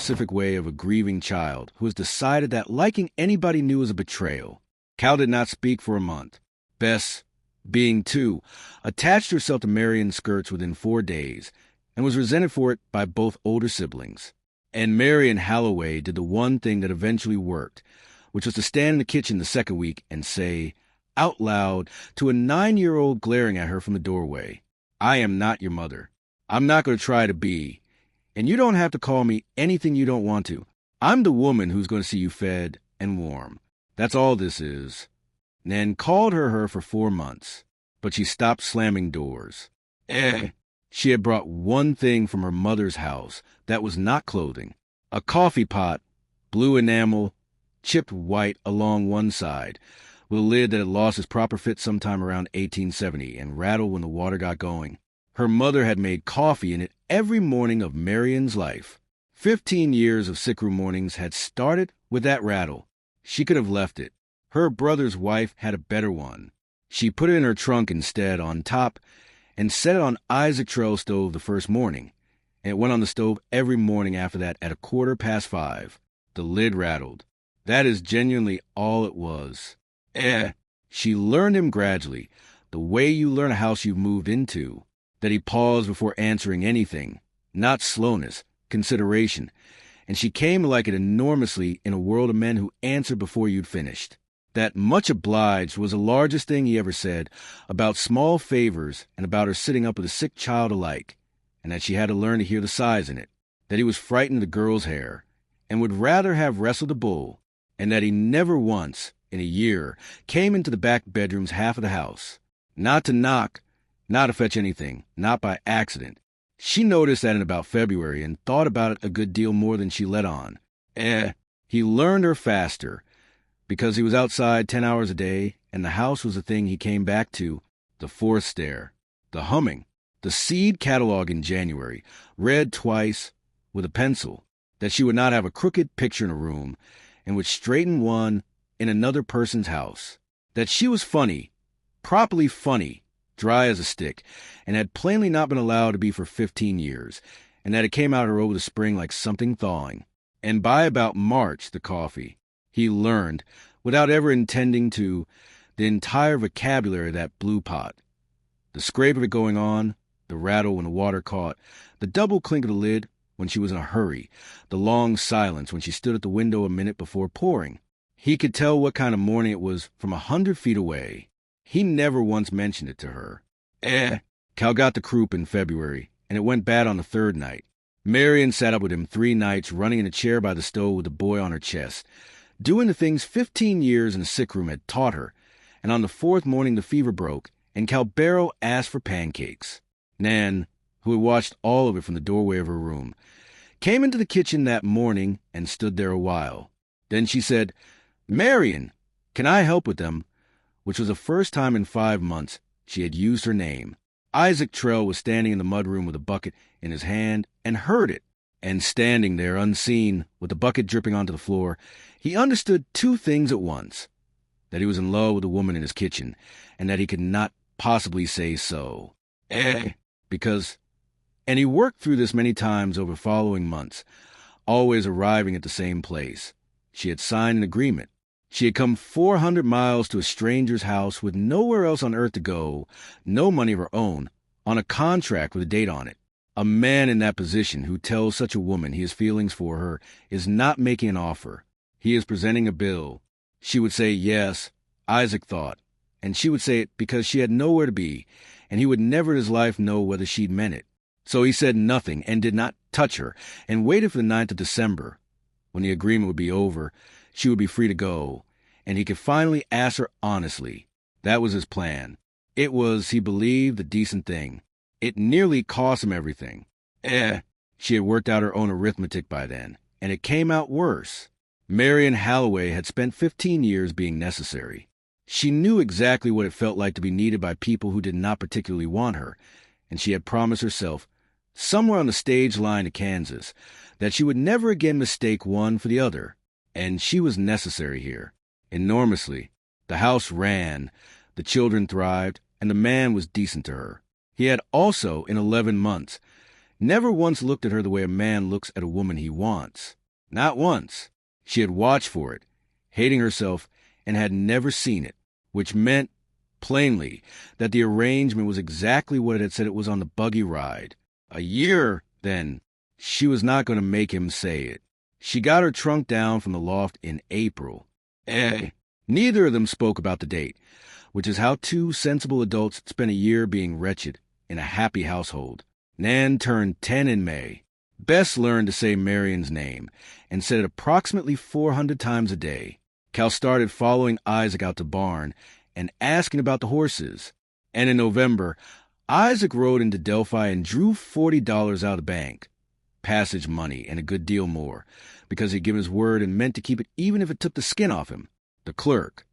specific way of a grieving child who has decided that liking anybody new is a betrayal. Cal did not speak for a month. Bess, being 2, attached herself to Marian's skirts within 4 days and was resented for it by both older siblings. And Marian Halloway did the one thing that eventually worked, which was to stand in the kitchen the second week and say, out loud, to a 9-year-old glaring at her from the doorway, "I am not your mother. I'm not going to try to be. And you don't have to call me anything you don't want to. I'm the woman who's going to see you fed and warm. That's all this is." Nan called her for 4 months, but she stopped slamming doors. She had brought one thing from her mother's house that was not clothing. A coffee pot, blue enamel, chipped white along one side, with a lid that had lost its proper fit sometime around 1870 and rattled when the water got going. Her mother had made coffee in it every morning of Marian's life. 15 years of sickroom mornings had started with that rattle. She could have left it. Her brother's wife had a better one. She put it in her trunk instead on top and set it on Isaac Trell's stove the first morning, and it went on the stove every morning after that at 5:15. The lid rattled. That is genuinely all it was. She learned him gradually, the way you learn a house you've moved into, that he paused before answering anything, not slowness, consideration, and she came to like it enormously in a world of men who answered before you'd finished. That much obliged was the largest thing he ever said, about small favors and about her sitting up with a sick child alike, and that she had to learn to hear the sighs in it, that he was frightened of the girl's hair, and would rather have wrestled a bull, and that he never once, in a year, came into the back bedroom's half of the house. Not to knock, not to fetch anything, not by accident. She noticed that in about February and thought about it a good deal more than she let on. He learned her faster, because he was outside 10 hours a day, and the house was the thing he came back to, the fourth stair, the humming, the seed catalog in January, read twice, with a pencil, that she would not have a crooked picture in a room, and would straighten one in another person's house, that she was funny, properly funny, dry as a stick, and had plainly not been allowed to be for 15 years, and that it came out her over the spring like something thawing. And by about March, the coffee, he learned, without ever intending to, the entire vocabulary of that blue pot. The scrape of it going on, the rattle when the water caught, the double clink of the lid when she was in a hurry, the long silence when she stood at the window a minute before pouring. He could tell what kind of morning it was from 100 feet away. He never once mentioned it to her. Cal got the croup in February, and it went bad on the 3rd night. Marian sat up with him 3 nights, running in a chair by the stove with the boy on her chest, doing the things 15 years in the sick room had taught her, and on the 4th morning the fever broke, and Calbero asked for pancakes. Nan, who had watched all of it from the doorway of her room, came into the kitchen that morning and stood there a while. Then she said, "Marian, can I help with them?" which was the first time in 5 months she had used her name. Isaac Trell was standing in the mudroom with a bucket in his hand and heard it, and standing there unseen with the bucket dripping onto the floor, he understood 2 things at once: that he was in love with a woman in his kitchen, and that he could not possibly say so. Because, and he worked through this many times over following months, always arriving at the same place. She had signed an agreement. She had come 400 miles to a stranger's house with nowhere else on earth to go, no money of her own, on a contract with a date on it. A man in that position who tells such a woman he has feelings for her is not making an offer. He is presenting a bill. She would say yes, Isaac thought, and she would say it because she had nowhere to be, and he would never in his life know whether she'd meant it. So he said nothing and did not touch her, and waited for the 9th of December. When the agreement would be over, she would be free to go, and he could finally ask her honestly. That was his plan. It was, he believed, the decent thing. It nearly cost him everything. She had worked out her own arithmetic by then, and it came out worse. Marian Halloway had spent 15 years being necessary. She knew exactly what it felt like to be needed by people who did not particularly want her, and she had promised herself, somewhere on the stage line to Kansas, that she would never again mistake one for the other. And she was necessary here, enormously. The house ran, the children thrived, and the man was decent to her. He had also, in 11 months, never once looked at her the way a man looks at a woman he wants. Not once. She had watched for it, hating herself, and had never seen it, which meant, plainly, that the arrangement was exactly what it had said it was on the buggy ride. A year, then. She was not going to make him say it. She got her trunk down from the loft in April. Neither of them spoke about the date, which is how two sensible adults spent a year being wretched in a happy household. Nan turned 10 in May. Bess learned to say Marian's name and said it approximately 400 times a day. Cal started following Isaac out to barn and asking about the horses. And in November, Isaac rode into Delphi and drew $40 out of the bank. Passage money and a good deal more, because he'd given his word and meant to keep it even if it took the skin off him. The clerk,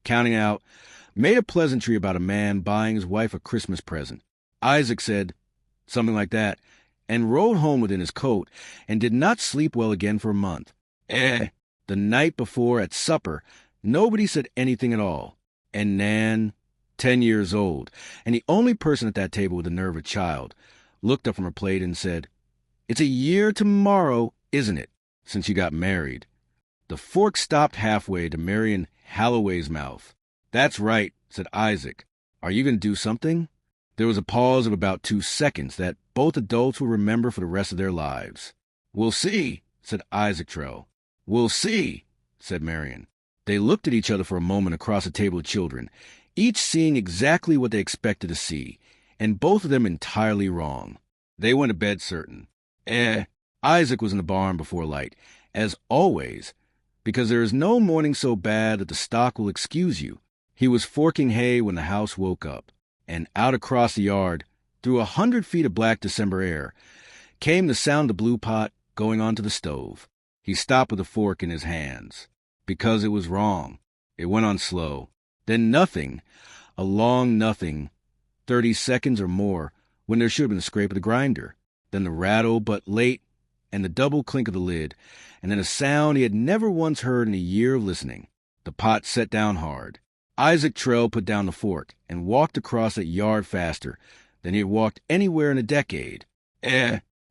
counting out, made a pleasantry about a man buying his wife a Christmas present. Isaac said something like that, and rode home within his coat, and did not sleep well again for a month. The night before, at supper, nobody said anything at all. And Nan, 10 years old, and the only person at that table with the nerve of a child, looked up from her plate and said, "It's a year tomorrow, isn't it, since you got married?" The fork stopped halfway to Marian Halloway's mouth. "That's right," said Isaac. "Are you going to do something?" There was a pause of about 2 seconds that both adults will remember for the rest of their lives. "We'll see," said Isaac Trell. "We'll see," said Marian. They looked at each other for a moment across a table of children, each seeing exactly what they expected to see, and both of them entirely wrong. They went to bed certain. Isaac was in the barn before light, as always, because there is no morning so bad that the stock will excuse you. He was forking hay when the house woke up, and out across the yard, through 100 feet of black December air, came the sound of the blue pot going onto the stove. He stopped with a fork in his hands, because it was wrong. It went on slow. Then nothing, a long nothing, 30 seconds or more, when there should have been a scrape of the grinder. Then the rattle, but late, and the double clink of the lid, and then a sound he had never once heard in a year of listening. The pot set down hard. Isaac Trell put down the fork and walked across that yard faster than he had walked anywhere in a decade.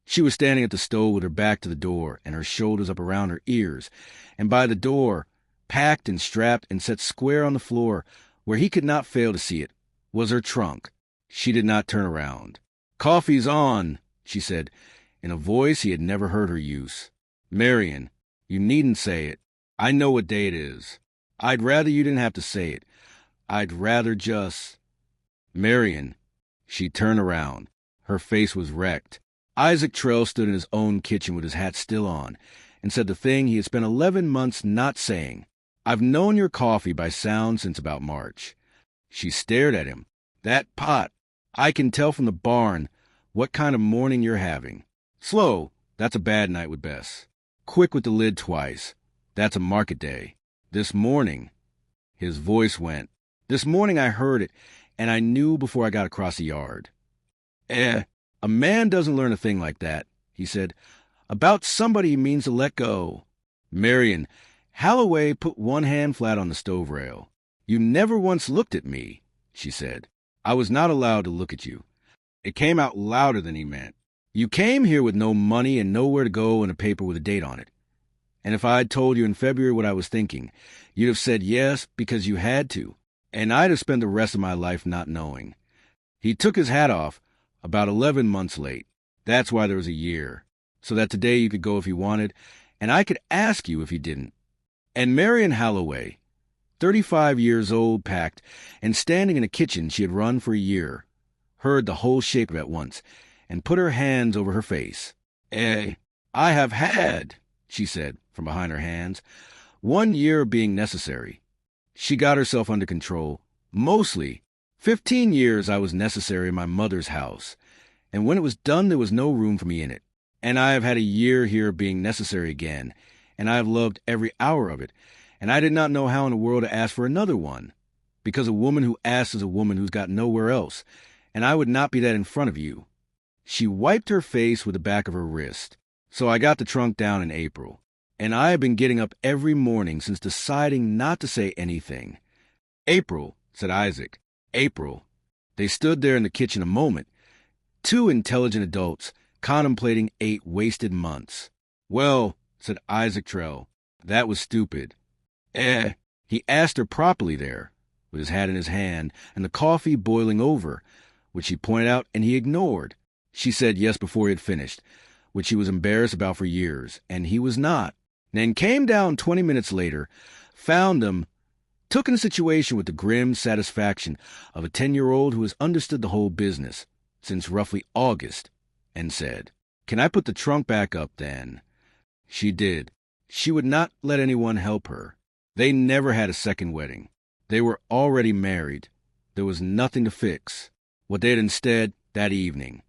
She was standing at the stove with her back to the door and her shoulders up around her ears, and by the door, packed and strapped and set square on the floor, where he could not fail to see it, was her trunk. She did not turn around. "Coffee's on," she said, in a voice he had never heard her use. "Marian, you needn't say it. I know what day it is. I'd rather you didn't have to say it. I'd rather just—" "Marian." She turned around. Her face was wrecked. Isaac Trell stood in his own kitchen with his hat still on, and said the thing he had spent 11 months not saying. "I've known your coffee by sound since about March." She stared at him. "That pot. I can tell from the barn what kind of morning you're having. Slow, that's a bad night with Bess. Quick with the lid twice, that's a market day. This morning," his voice went, "this morning I heard it, and I knew before I got across the yard." A man doesn't learn a thing like that," he said, "about somebody he means to let go." Marian Halloway put one hand flat on the stove rail. "You never once looked at me," she said. "I was not allowed to look at you." It came out louder than he meant. "You came here with no money and nowhere to go and a paper with a date on it. And if I'd told you in February what I was thinking, you'd have said yes because you had to, and I'd have spent the rest of my life not knowing." He took his hat off, about 11 months late. That's why there was a year, so that today you could go if you wanted, and I could ask you if you didn't. And Marian Halloway, 35 years old, packed, and standing in a kitchen she had run for a year, heard the whole shape of it at once, and put her hands over her face. "I have had," she said, from behind her hands, "1 year of being necessary." She got herself under control. "Mostly. 15 years I was necessary in my mother's house, and when it was done there was no room for me in it. And I have had a year here being necessary again, and I have loved every hour of it, and I did not know how in the world to ask for another one, because a woman who asks is a woman who's got nowhere else, and I would not be that in front of you." She wiped her face with the back of her wrist. "So I got the trunk down in April, and I have been getting up every morning since deciding not to say anything." "April," said Isaac. "April." They stood there in the kitchen a moment, two intelligent adults, contemplating 8 wasted months. "Well," said Isaac Trell, "that was stupid." He asked her properly there, with his hat in his hand and the coffee boiling over, which she pointed out and he ignored. She said yes before he had finished, which she was embarrassed about for years, and he was not. Then came down 20 minutes later, found him, took in the situation with the grim satisfaction of a 10-year-old who has understood the whole business since roughly August, and said, "Can I put the trunk back up then?" She did. She would not let anyone help her. They never had a second wedding. They were already married. There was nothing to fix. What they had instead, that evening,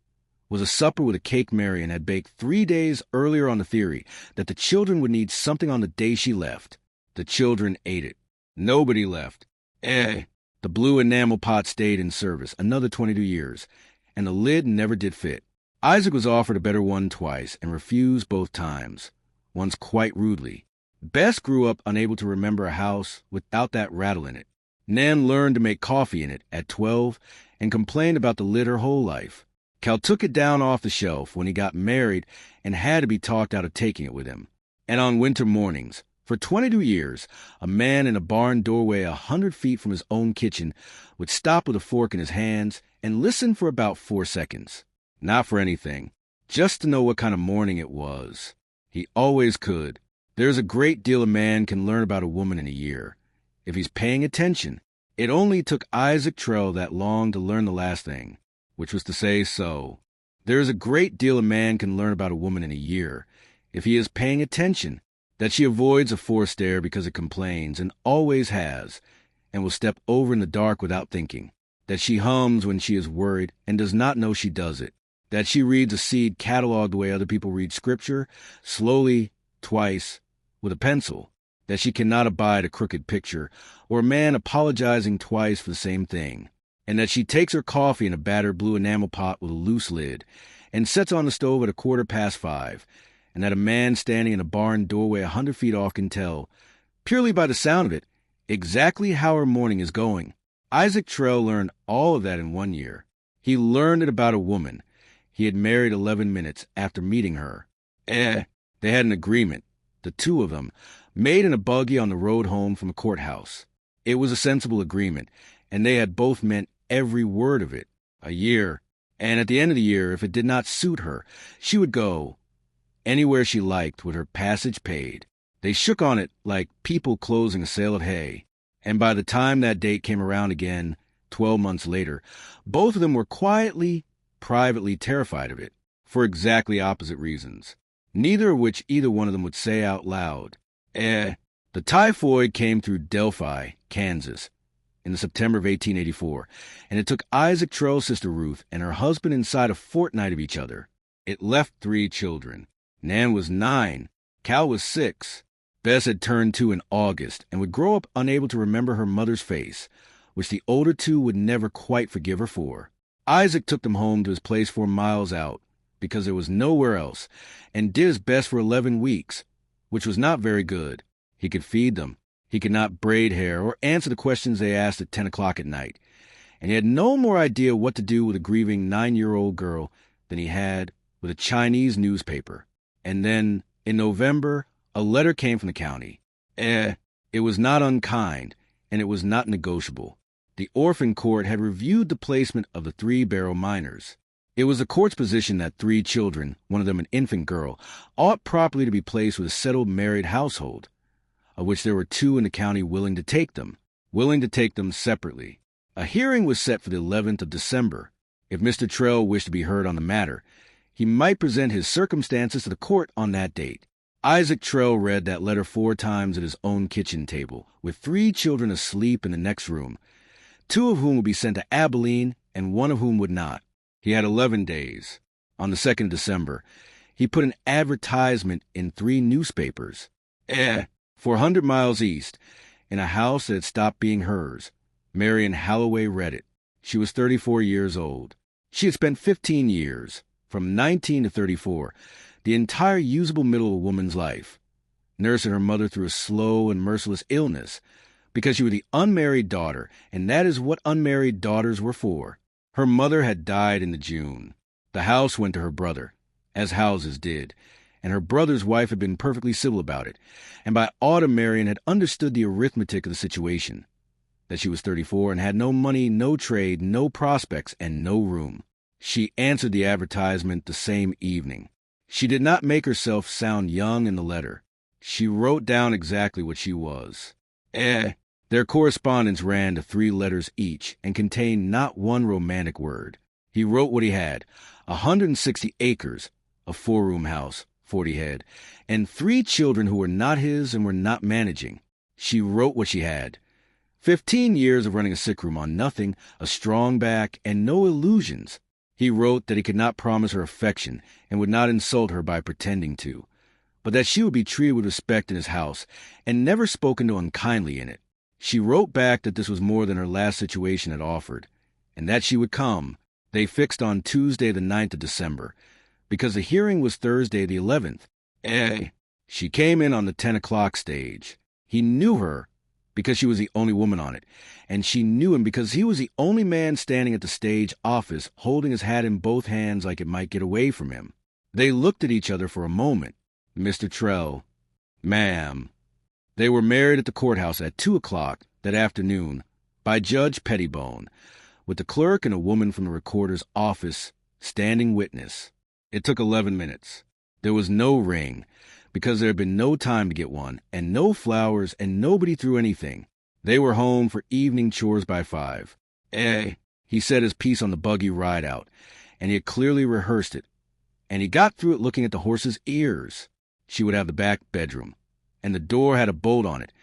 was a supper with a cake Marian had baked 3 days earlier on the theory that the children would need something on the day she left. The children ate it. Nobody left. The blue enamel pot stayed in service another 22 years, and the lid never did fit. Isaac was offered a better one twice and refused both times, once quite rudely. Bess grew up unable to remember a house without that rattle in it. Nan learned to make coffee in it at 12 and complained about the lid her whole life. Cal took it down off the shelf when he got married and had to be talked out of taking it with him. And on winter mornings, for 22 years, a man in a barn doorway 100 feet from his own kitchen would stop with a fork in his hands and listen for about 4 seconds. Not for anything, just to know what kind of morning it was. He always could. There's a great deal a man can learn about a woman in a year, if he's paying attention. It only took Isaac Trell that long to learn the last thing, which was to say so. There's a great deal a man can learn about a woman in a year, if he is paying attention, that she avoids a forced stare because it complains, and always has, and will step over in the dark without thinking, that she hums when she is worried and does not know she does it, that she reads a seed cataloged the way other people read scripture, slowly, twice, with a pencil, that she cannot abide a crooked picture, or a man apologizing twice for the same thing, and that she takes her coffee in a battered blue enamel pot with a loose lid, and sets on the stove at 5:15, and that a man standing in a barn doorway 100 feet off can tell, purely by the sound of it, exactly how her morning is going. Isaac Trell learned all of that in 1 year. He learned it about a woman he had married 11 minutes after meeting her. They had an agreement, the two of them, made in a buggy on the road home from a courthouse. It was a sensible agreement, and they had both meant every word of it. A year, and at the end of the year, if it did not suit her, she would go anywhere she liked with her passage paid. They shook on it like people closing a sale of hay, and by the time that date came around again, 12 months later, both of them were quietly, privately terrified of it, for exactly opposite reasons, neither of which either one of them would say out loud. The Typhoid came through Delphi, Kansas, in the September of 1884, and it took Isaac Trell's sister Ruth and her husband inside a fortnight of each other. It left 3 children. Nan was 9, Cal was 6. Bess had turned 2 in August and would grow up unable to remember her mother's face, which the older 2 would never quite forgive her for. Isaac took them home to his place 4 miles out, because there was nowhere else, and did his best for 11 weeks, which was not very good. He could feed them. He could not braid hair or answer the questions they asked at 10 o'clock at night, and he had no more idea what to do with a grieving 9-year-old girl than he had with a Chinese newspaper. And then, in November, a letter came from the county. It was not unkind, and it was not negotiable. The orphan court had reviewed the placement of the 3-barrel minors. It was the court's position that 3 children, one of them an infant girl, ought properly to be placed with a settled married household, of which there were 2 in the county willing to take them separately. A hearing was set for the 11th of December. If Mr. Trell wished to be heard on the matter, he might present his circumstances to the court on that date. Isaac Trell read that letter 4 times at his own kitchen table, with 3 children asleep in the next room, 2 of whom would be sent to Abilene and 1 of whom would not. He had 11 days. On the 2nd of December, he put an advertisement in 3 newspapers. 400 miles east, in a house that had stopped being hers. Marian Halloway read it. She was 34 years old. She had spent 15 years, from 19 to 34, the entire usable middle of a woman's life, nursing her mother through a slow and merciless illness, because she was the unmarried daughter, and that is what unmarried daughters were for. Her mother had died in the June. The house went to her brother, as houses did, and her brother's wife had been perfectly civil about it, and by autumn Marian had understood the arithmetic of the situation, that she was 34 and had no money, no trade, no prospects, and no room. She answered the advertisement the same evening. She did not make herself sound young in the letter. She wrote down exactly what she was. Their correspondence ran to 3 letters each and contained not one romantic word. He wrote what he had: 160 acres, a 4-room house, 40 head, and 3 children who were not his and were not managing. She wrote what she had: 15 years of running a sick room on nothing, a strong back, and no illusions. He wrote that he could not promise her affection and would not insult her by pretending to, but that she would be treated with respect in his house and never spoken to unkindly in it. She wrote back that this was more than her last situation had offered, and that she would come. They fixed on Tuesday the 9th of December, because the hearing was Thursday the 11th. She came in on the 10 o'clock stage. He knew her because she was the only woman on it, and she knew him because he was the only man standing at the stage office holding his hat in both hands like it might get away from him. They looked at each other for a moment. Mr. Trell, ma'am. They were married at the courthouse at 2 o'clock that afternoon by Judge Pettibone, with the clerk and a woman from the recorder's office standing witness. It took 11 minutes. There was no ring, because there had been no time to get one, and no flowers, and nobody threw anything. They were home for evening chores by 5. He said his piece on the buggy ride out, and he had clearly rehearsed it, and he got through it looking at the horse's ears. She would have the back bedroom, and the door had a bolt on it,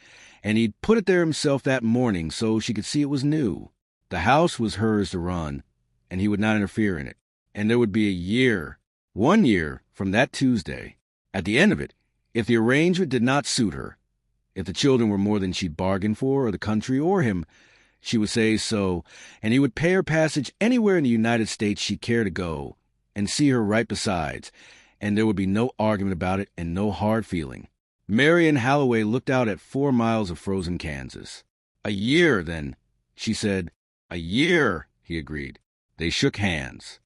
and he'd put it there himself that morning so she could see it was new. The house was hers to run, and he would not interfere in it, and there would be a year, 1 year from that Tuesday. At the end of it, if the arrangement did not suit her, if the children were more than she'd bargained for, or the country, or him, she would say so, and he would pay her passage anywhere in the United States she'd care to go, and see her right besides, and there would be no argument about it and no hard feeling. Marian Halloway looked out at 4 miles of frozen Kansas. A year, then, she said. A year, he agreed. They shook hands.